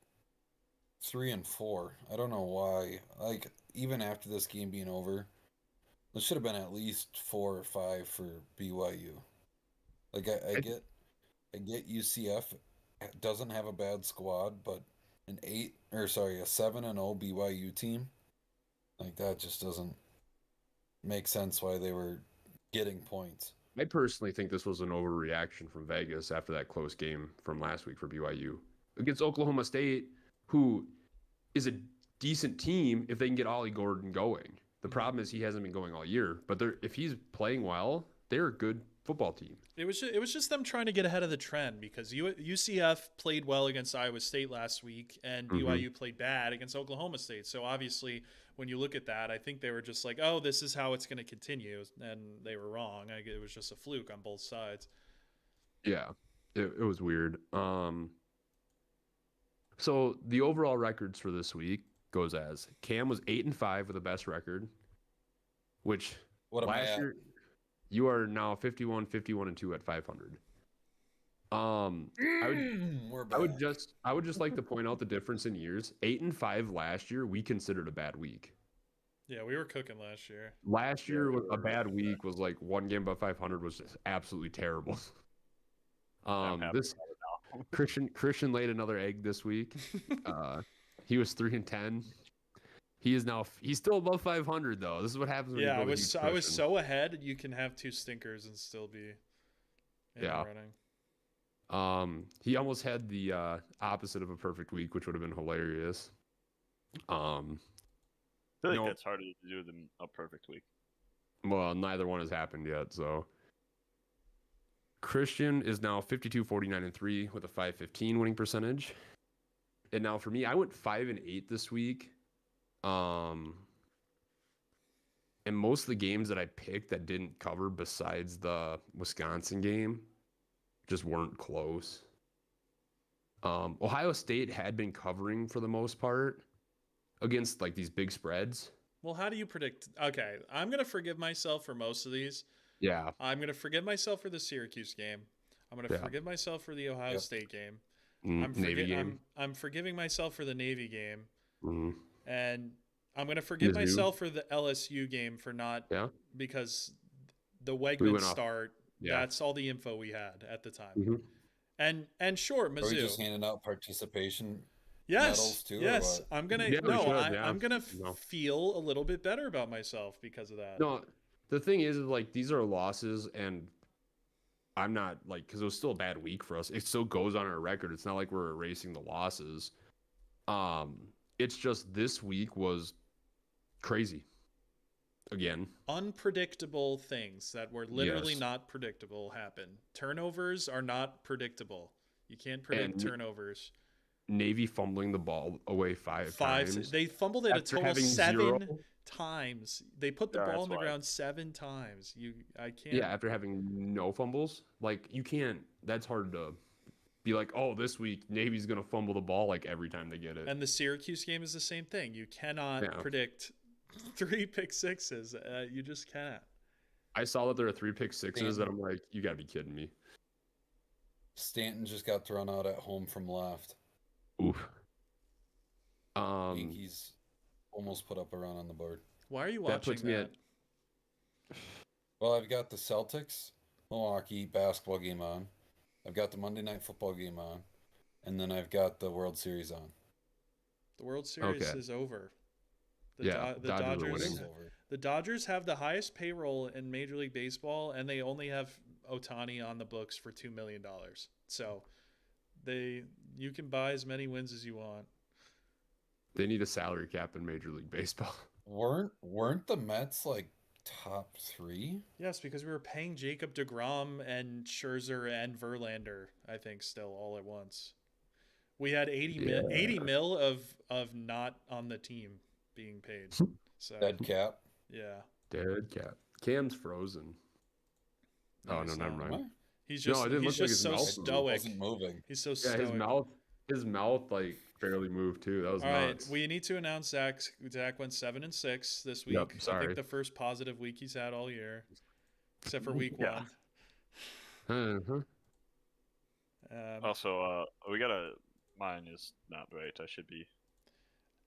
3-4. I don't know why. Like, even after this game being over, it should have been at least 4 or 5 for BYU. Like, I get UCF doesn't have a bad squad, but a 7-0 BYU team, like, that just doesn't make sense why they were getting points. I personally think this was an overreaction from Vegas after that close game from last week for BYU against Oklahoma State, who is a decent team if they can get Ollie Gordon going. The problem is he hasn't been going all year, but if he's playing well, they're a good football team. It was just them trying to get ahead of the trend because UCF played well against Iowa State last week and BYU played bad against Oklahoma State. So obviously, when you look at that, I think they were just like, oh, this is how it's going to continue. And they were wrong. It was just a fluke on both sides. Yeah, it was weird. So the overall records for this week goes as Cam was 8-5 with the best record, which last year you are now 51-2 at 500. I would just like to point out the difference in years. 8-5 last year, we considered a bad week. Yeah, we were cooking last year. Last year, a bad week was like one game above 500 was just absolutely terrible. This Christian laid another egg this week. He was 3-10. He's still above 500 though. This is what happens when you go I was so ahead. You can have 2 stinkers and still be in the running. He almost had the opposite of a perfect week, which would have been hilarious. I feel like that's harder to do than a perfect week. Well, neither one has happened yet, so Christian is now 52-49-3 with a 515 winning percentage. And now for me, I went 5-8 this week. And most of the games that I picked that didn't cover besides the Wisconsin game just weren't close. Ohio State had been covering for the most part against like these big spreads. Well, how do you predict? Okay, I'm going to forgive myself for most of these. Yeah. I'm going to forgive myself for the Syracuse game. I'm going to forgive myself for the Ohio State game. I'm forgiving myself for the Navy game. Mm-hmm. And I'm going to forgive myself for the LSU game for not because the Wegman start, that's all the info we had at the time. Mm-hmm. And sure, Mizzou. Are we just handing out participation medals too? Yes. I'm going to I'm going to feel a little bit better about myself because of that. No, the thing is like these are losses and I'm not like because it was still a bad week for us. It still goes on our record. It's not like we're erasing the losses. It's just this week was crazy. Again, unpredictable things that were literally not predictable happen. Turnovers are not predictable. You can't predict turnovers. Navy fumbling the ball away five times. They fumbled it a total 7 times. They put the ball on the ground 7 times. I can't. Yeah, after having no fumbles, like you can't. That's hard to be like, oh, this week Navy's gonna fumble the ball like every time they get it. And the Syracuse game is the same thing. You cannot predict 3 pick sixes. You just can't. I saw that there are 3 pick sixes, and I'm like, you gotta be kidding me. Stanton just got thrown out at home from left. Oof. He's almost put up a run on the board. Why are you watching that? Well, I've got the Celtics Milwaukee basketball game on. I've got the Monday Night Football game on, and then I've got the World Series on. The World Series is over. The Dodgers are winning. The Dodgers have the highest payroll in Major League Baseball, and they only have Ohtani on the books for $2 million. So you can buy as many wins as you want. They need a salary cap in Major League Baseball. Weren't the Mets like top 3? Yes, because we were paying Jacob deGrom and Scherzer and Verlander, I think, still all at once. We had 80 mil of not on the team being paid. So Dead cap. yeah. Dead cat. Cam's frozen. Oh, He's no, never not. mind. What? He's No, just it didn't he's look like just his so mouth moved. stoic. Wasn't moving. He's so Yeah, stoic. his mouth like barely moved too. That was All right, nuts. we need to announce Zach went 7-6 this week. Yep, I sorry. think the first positive week he's had all year, except for week Yeah. 1. Uh-huh. Also, we gotta. Mine is not right. I should be.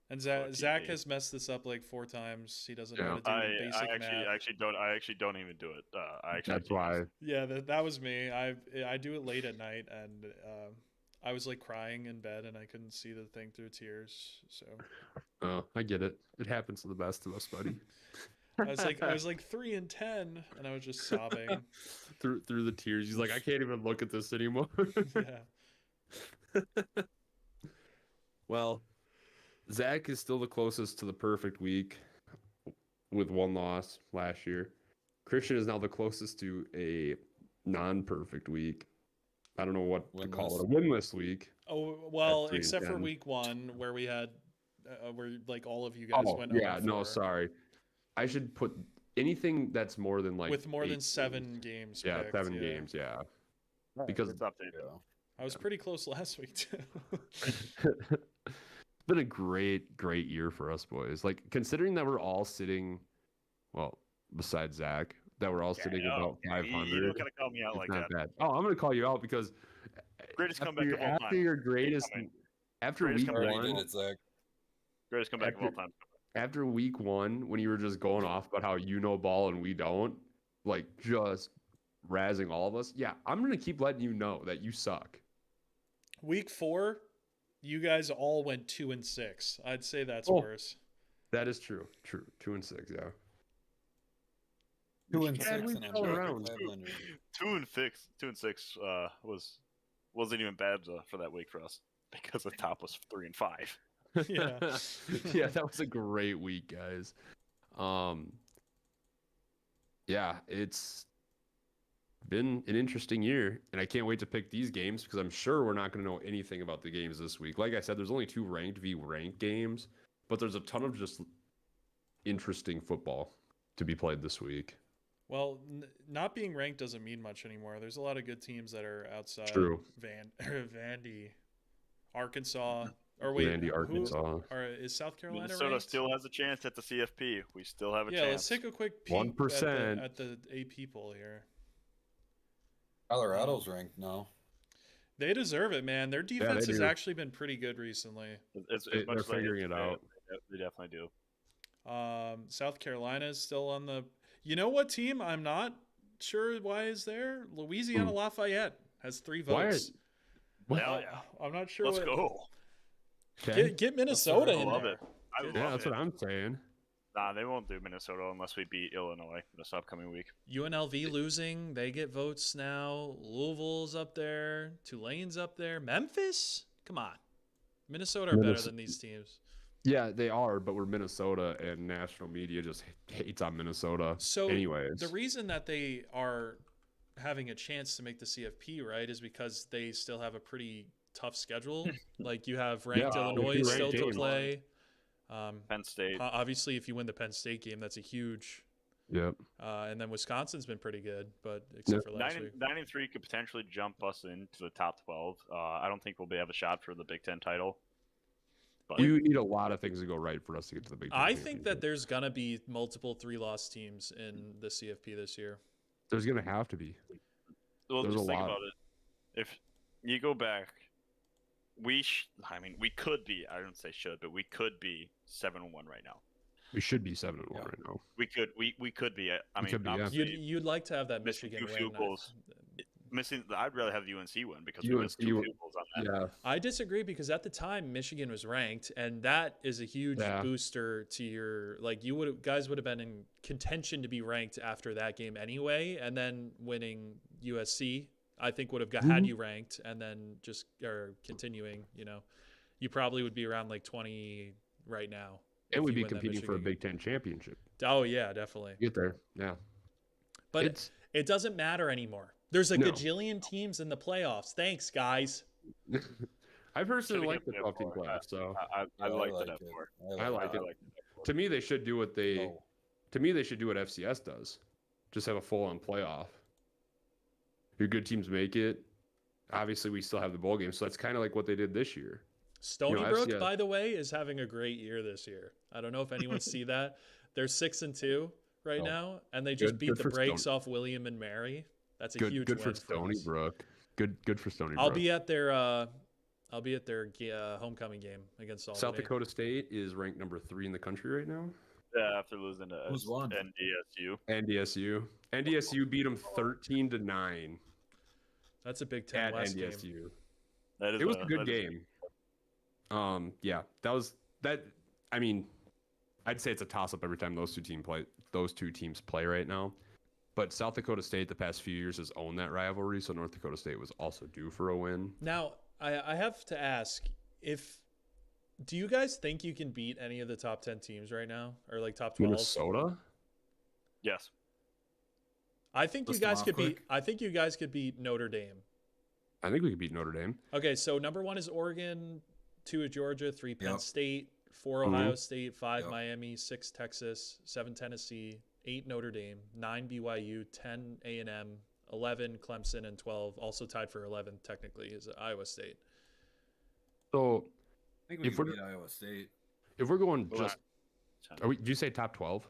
And Fuck Zach you. has messed this up like 4 times. He doesn't Yeah. know how to do basic math. I actually don't even do it. I actually That's do why. Yeah, that was me. I do it late at night, and I was like crying in bed, and I couldn't see the thing through tears. So Oh, I get it. It happens to the best of us, buddy. I was like 3 and 10, and I was just sobbing. through the tears. He's like, I can't even look at this anymore. Yeah. Well, Zach is still the closest to the perfect week with 1 loss last year. Christian is now the closest to a non-perfect week. I don't know what to call it. A winless week. Oh well, At 3 and except for 10. week 1 where we had where like all of you guys went. yeah, 0-4 no, sorry. I should put anything that's more than like with more 8 than 7 games. games. Yeah, picked, 7 games. Yeah, because It's up to you. Yeah. I was pretty close last week too. it's been a great year for us boys. Like considering that we're all sitting, well, besides Zach, that we're all sitting about You 500. don't gotta call me out It's like not that. bad. Oh, I'm gonna call you out because Greatest after comeback your, of all after time. your greatest, I mean, after greatest week comeback. Already did one, it, Zach. Greatest comeback of all time. after week 1, when you were just going off about how you know ball and we don't, like just razzing all of us. Yeah, I'm gonna keep letting you know that you suck. Week 4, you guys all went 2 and 6. I'd say that's Oh. worse. That is true. True. 2 and 6. Yeah. 2 and Yeah, 6 we and I'm fell back at around. 500. 2-6 wasn't even bad for that week for us because the top was 3 and 5. Yeah. Yeah, that was a great week, guys. Yeah, it's been an interesting year, and I can't wait to pick these games because I'm sure we're not going to know anything about the games this week. Like I said, there's only 2 ranked v ranked games, but there's a ton of just interesting football to be played this week. Well, not being ranked doesn't mean much anymore. There's a lot of good teams that are outside. True. Vandy, Arkansas, or wait, Vandy, Arkansas. is South Carolina Minnesota ranked? still has a chance at the CFP. We still have a Yeah, chance. let's take a quick peek 1%. at the AP poll here. Colorado's ranked now. They deserve it, man. Their they defense has do. actually been pretty good recently. They're much as I hate figuring to it say out. They definitely do. South Carolina is still on the. You know what team I'm not sure why is there? Louisiana Lafayette has 3 Why votes. Hell yeah. I'm not sure. Let's go. Okay. Get Minnesota I in love there. it. I love Yeah, that's it. what I'm saying. Nah, they won't do Minnesota unless we beat Illinois this upcoming week. UNLV losing, they get votes now. Louisville's up there. Tulane's up there. Memphis? Come on. Minnesota are better than these teams. Yeah, they are, but we're Minnesota, and national media just hates on Minnesota. So anyways, the reason that they are having a chance to make the CFP, right, is because they still have a pretty tough schedule. Like you have ranked Yeah, Illinois ranked still to games. play. Penn State. Obviously, if you win the Penn State game, that's a huge. yep. And then Wisconsin's been pretty good, but except for last week. 9-3 could potentially jump us into the top 12. I don't think we'll have a shot for the Big Ten title. But You need a lot of things to go right for us to get to the Big Ten. I think that championship. there's gonna be multiple 3-loss teams in the CFP this year. there's gonna have to be. well, there's just a think lot. about it. If you go back, we could be. I don't say should, but we could be 7-1 right now. We should be 7-1 Yeah. right now. We could be. I We mean, could be, yeah. obviously, You'd like to have that missing Michigan 2 win. field goals. I'd rather have the UNC win because we missed 2 UNC field goals on that. Yeah, I disagree because at the time Michigan was ranked, and that is a huge Yeah. booster to your guys would have been in contention to be ranked after that game anyway, and then winning USC I think would have had you ranked, and then just continuing, you probably would be around like 20 right now. And we'd you be win that competing for a Michigan Big Ten championship. Oh yeah, definitely. Get there, yeah. But it doesn't matter anymore. There's a gajillion teams in the playoffs. Thanks, guys. I personally like the 12-team playoffs, so I like the F4. I like it. To me, they should do what they should do what FCS does. Just have a full-on playoff. Your good teams make it. Obviously, we still have the bowl game, so that's kind of like what they did this year. Stony Brook, by the way, is having a great year this year. I don't know if anyone see that. They're 6-2 right now, and they just beat the brakes off William and Mary. That's a huge win for Stony Brook. Good for Stony Brook. I'll be at their homecoming game against Albany. South Dakota State is ranked number 3 in the country right now. Yeah, after losing to NDSU. NDSU beat them 13-9. That's a Big Ten West NDSU. game. It was a good game. Yeah, I mean, I'd say it's a toss-up every time those two teams play right now. But South Dakota State the past few years has owned that rivalry, so North Dakota State was also due for a win. Now, I have to ask, do you guys think you can beat any of the top 10 teams right now, or like top 12? Minnesota? Yes. I think you guys could beat. I think you guys could beat Notre Dame. I think we could beat Notre Dame. Okay, so number 1 is Oregon, 2 is Georgia, 3 Penn State, 4 Ohio State, 5 Miami, 6 Texas, 7 Tennessee, 8 Notre Dame, 9 BYU, 10 A&M, 11 Clemson, and 12, also tied for 11th technically, is Iowa State. So I think we can beat Iowa State. If we're going just, did you say top 12?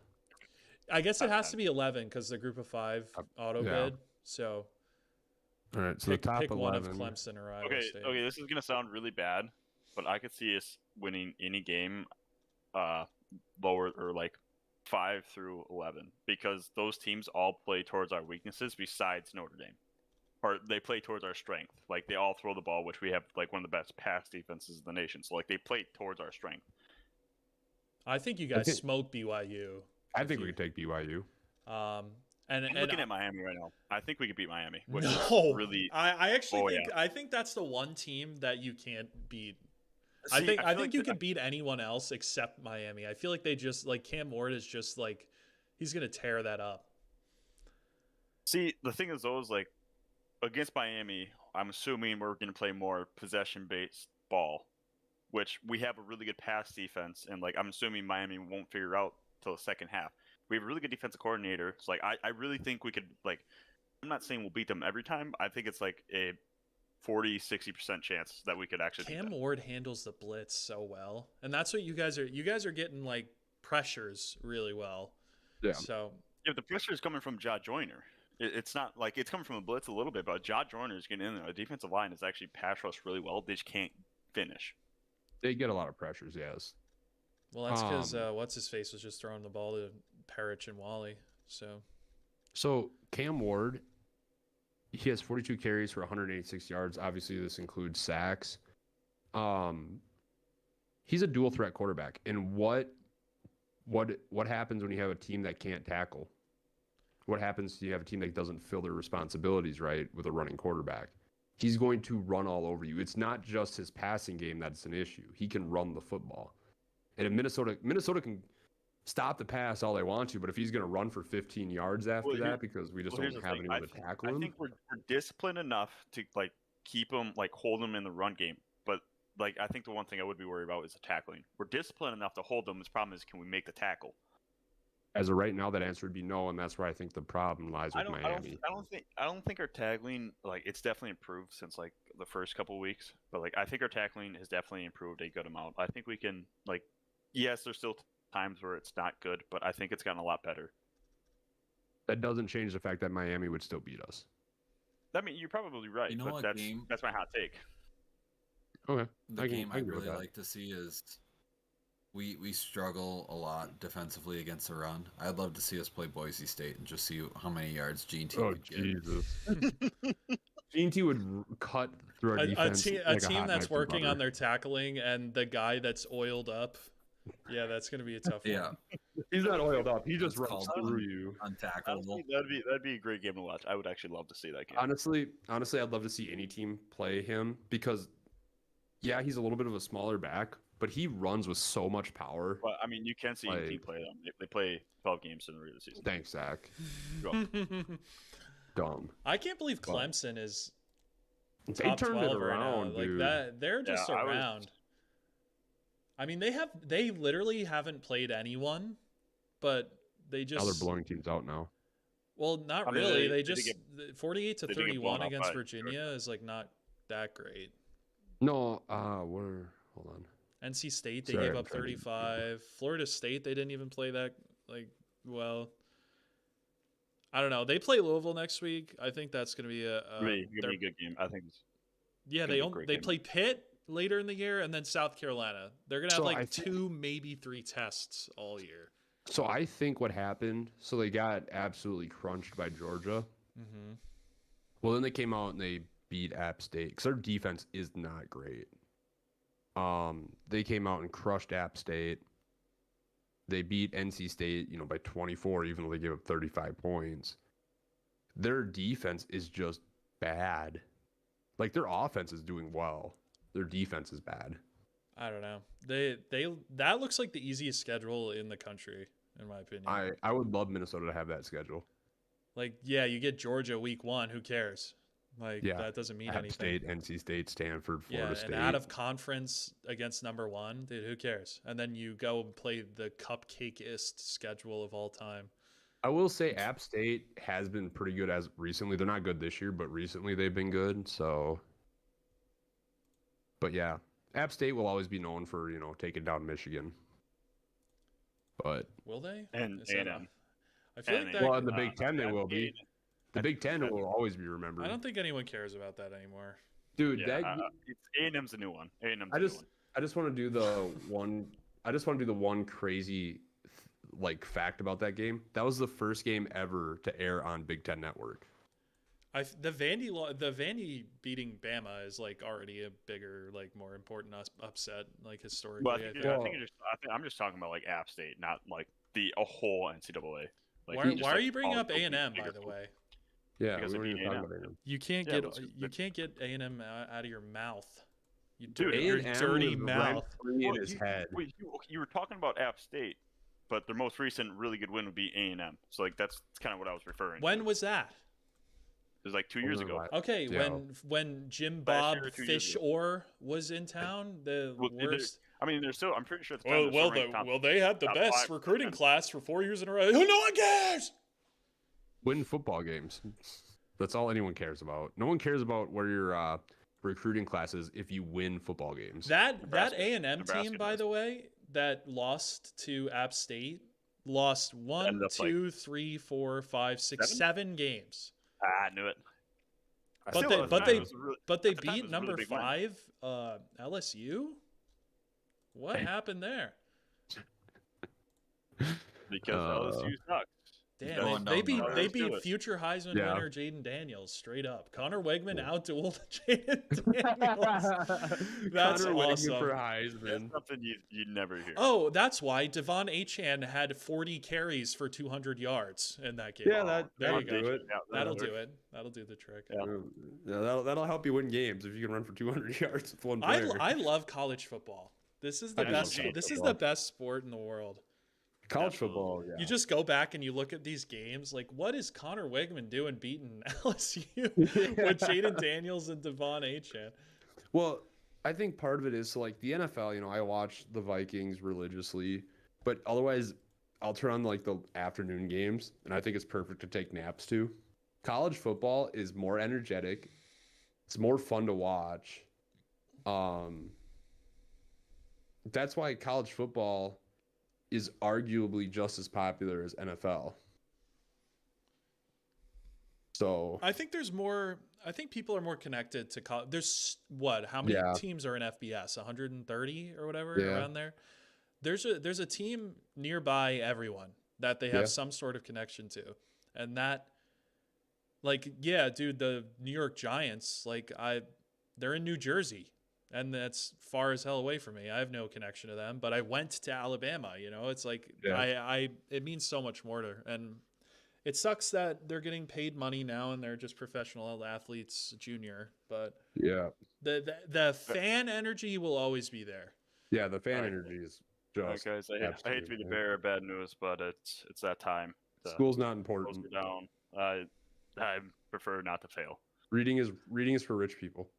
I guess it has to be 11 because the group of 5 auto bid. So, all right. So the top pick 11. One of Clemson or Iowa State. Okay. This is gonna sound really bad, but I could see us winning any game, lower or like 5 through 11, because those teams all play towards our weaknesses besides Notre Dame, or they play towards our strength. Like they all throw the ball, which we have like one of the best pass defenses in the nation. So like they play towards our strength. I think you guys smoke BYU. I think we could take BYU. And looking at Miami right now, I think we could beat Miami. Which no, is really, I actually think I think that's the one team that you can't beat. See, I think you could beat anyone else except Miami. I feel like they just like Cam Ward is just like he's gonna tear that up. See, the thing is though, is like against Miami, I'm assuming we're gonna play more possession-based ball, which we have a really good pass defense, and like I'm assuming Miami won't figure out till the second half. We have a really good defensive coordinator. So like I really think we could like. I'm not saying we'll beat them every time. I think it's like a 40-60% chance that we could actually Cam Ward handles the blitz so well, and that's what you guys are getting like pressures really well. Yeah. So the pressure is coming from Ja Joyner. It's not like it's coming from a blitz a little bit, but Ja Joyner is getting in there. The defensive line is actually pass rush really well. They just can't finish. They get a lot of pressures, yes. Well, that's because what's his face was just throwing the ball to Parrish and Wally. So Cam Ward, he has 42 carries for 186 yards. Obviously, this includes sacks. He's a dual threat quarterback. And what happens when you have a team that can't tackle? What happens when you have a team that doesn't fill their responsibilities right with a running quarterback? He's going to run all over you. It's not just his passing game that's an issue. He can run the football. And if Minnesota can stop the pass all they want to, but if he's going to run for 15 yards after that because we just don't have anyone to tackle him. I think we're disciplined enough to like keep him, like hold him in the run game. But like I think the one thing I would be worried about is the tackling. We're disciplined enough to hold them. The problem is, can we make the tackle? As of right now, that answer would be no, and that's where I think the problem lies with Miami. I don't think our tackling, like, it's definitely improved since like the first couple of weeks. But like I think our tackling has definitely improved a good amount. I think we can like, yes, there's still times where it's not good, but I think it's gotten a lot better. That doesn't change the fact that Miami would still beat us. I mean, you're probably right. You know but what that's my hot take. Okay. The game I'd really like to see is we struggle a lot defensively against the run. I'd love to see us play Boise State and just see how many yards Gene T would get. Jesus. Gene T would cut through our defense. A team that's working on their tackling and the guy that's oiled up. Yeah, that's going to be a tough one. He's not oiled up. He just runs through you. Untackleable. That'd be a great game to watch. I would actually love to see that game. Honestly, I'd love to see any team play him because, yeah, he's a little bit of a smaller back, but he runs with so much power. But I mean, you can see any team play them. They play 12 games in the regular season. Thanks, Zach. Dumb. I can't believe Clemson is They top turned 12 it around, right now. dude. Like that, they're just Yeah, around. I mean, they literally haven't played anyone, but they Now just they're blowing teams out now. well, not I mean, really. they They did just get- 48 to they did get 31 blown out against by Virginia is like not that great. No, hold on. NC State, they Sorry, gave I'm up trying to- 35. Florida State, they didn't even play that well. I don't know. They play Louisville next week. I think that's going to be Gonna be a good game. I think. yeah. gonna be a great They game. play Pitt later in the year, and then South Carolina. They're going to have So like I think- 2, maybe 3 tests all year. So I think what happened, so they got absolutely crunched by Georgia. Mm-hmm. Well, then they came out and they beat App State because their defense is not great. They came out and crushed App State. They beat NC State, by 24, even though they gave up 35 points. Their defense is just bad. Like their offense is doing well. Their defense is bad. I don't know. That looks like the easiest schedule in the country, in my opinion. I would love Minnesota to have that schedule. Like, yeah, you get Georgia week 1. Who cares? Like, Yeah, that doesn't mean App anything. State, NC State, Stanford, Florida Yeah, State. and out of conference against number 1, dude, who cares? And then you go and play the cupcakeist schedule of all time. I will say App State has been pretty good as recently. They're not good this year, but recently they've been good. So, but yeah, App State will always be known for taking down Michigan. But Will they? And Is that A&M. I feel like And that. well, in the Big Ten they will be. A&M. The Big Ten will always be remembered. I don't think anyone cares about that anymore. Dude, Yeah, that it's A&M's a new one. A&M's I a new just one. I just want to do the one. I just want to do the one crazy fact about that game. That was the first game ever to air on Big Ten Network. The Vandy beating Bama is like already a bigger, like more important upset, like historically. Well, I think. I'm just talking about like App State, not like a whole NCAA. Like, Why just, are like, you bringing all up the A&M, by bigger the schools. way? Yeah, Because we of weren't even A&M. talking about it. You can't Yeah, get A&M out of your mouth. You Dude, your A&M dirty was mouth. rent-free in his head. You were talking about App State, but their most recent really good win would be A&M. So like that's kind of what I was referring to. When was that? It was like 2 years ago. Okay, Yeah. when Jim Last Bob year or 2 years Fish ago. Orr was in town, the Well, worst. I mean, they're still. I'm pretty sure at the time. they're still ranked top- they had the top best 5 recruiting defense. class for 4 years in a row. Who no one cares? Win football games. That's all anyone cares about. No one cares about where your recruiting class is if you win football games. That Nebraska- A&M Nebraska team, by does. the way, that lost to App State, lost 1, Ended up, like, 2, 3, 4, 5, 6, 7? 7 games. I knew it. But Still, they- at the but time, they- it was a really- But they at the time, it beat was a really number big win. 5 LSU. What happened there? because LSU sucks. Damn, Going they down beat the they road. beat Let's do it. future Heisman Yeah. winner Jaden Daniels straight up. Connor Wegman outdueled Jaden Daniels. That's Connor Wegman awesome. for That's Heisman. something you'd never hear. Oh, that's why Devon Achan had 40 carries for 200 yards in that game. Yeah, there you go. Yeah, That'll do it. That'll do the trick. Yeah. Yeah, that'll help you win games if you can run for 200 yards with one I, player. I love college football. This is the I do best. love college This is football. the best sport in the world. College Absolutely. football, yeah. You just go back and you look at these games. Like, what is Connor Wegman doing beating LSU with Jaden Daniels and Devon Achan? Well, I think part of it is like the NFL, I watch the Vikings religiously, but otherwise I'll turn on like the afternoon games and I think it's perfect to take naps to. College football is more energetic. It's more fun to watch. That's why college football is arguably just as popular as NFL. So I think there's more. I think people are more connected to college. There's what? How many Yeah. teams are in FBS? 130 or whatever Yeah. around there. There's a team nearby everyone that they have Yeah. some sort of connection to, and that, like, yeah, dude, the New York Giants, they're in New Jersey. And that's far as hell away from me. I have no connection to them, but I went to Alabama. It's like Yeah. it means so much more to. And it sucks that they're getting paid money now and they're just professional athletes, junior. But yeah. the fan energy will always be there. Yeah, the fan Alright. energy is All right, just. guys, I hate to be absolutely- the bearer of bad news, but it's that time. The School's not goals important. are down. I prefer not to fail. Reading is for rich people.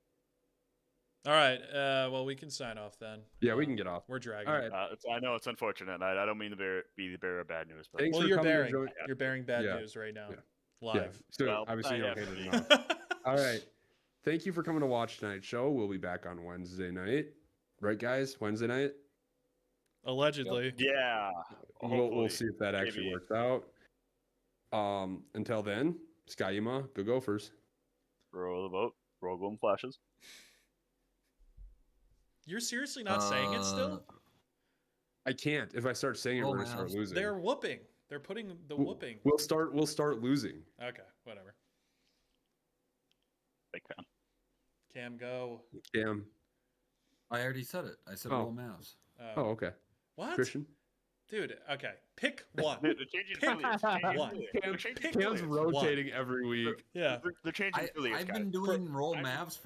All right. Well, we can sign off then. Yeah, we can get off. We're dragging. All right. I know it's unfortunate. I don't mean to be the bearer of bad news, but Thanks Well, for you're coming to bearing join- you're bearing bad Yeah. news right now, Yeah. live. So Well, obviously you I don't have hate to it be. enough. All right. Thank you for coming to watch tonight's show. We'll be back on Wednesday night. Right, guys? Wednesday night? Allegedly. yeah. We'll hopefully. see if that actually Maybe. works out. Until then, Skyuma, go Gophers. Row the boat. Roll golden flashes. You're seriously not saying it still? I can't. If I start saying it, Oh, we're gonna start man. losing. They're whooping. They're putting the whooping. We'll start losing. Okay, whatever. Big fan. Cam, go. Cam. I already said it. I said Oh. roll Mavs. Oh, okay. What? Christian. Dude, okay. Pick one. They're changing Pick affiliates. They're changing one. affiliates. Cam- They're changing Cam's affiliates. rotating every week. Yeah. They're changing affiliates, I've guys. been doing roll I- Mavs for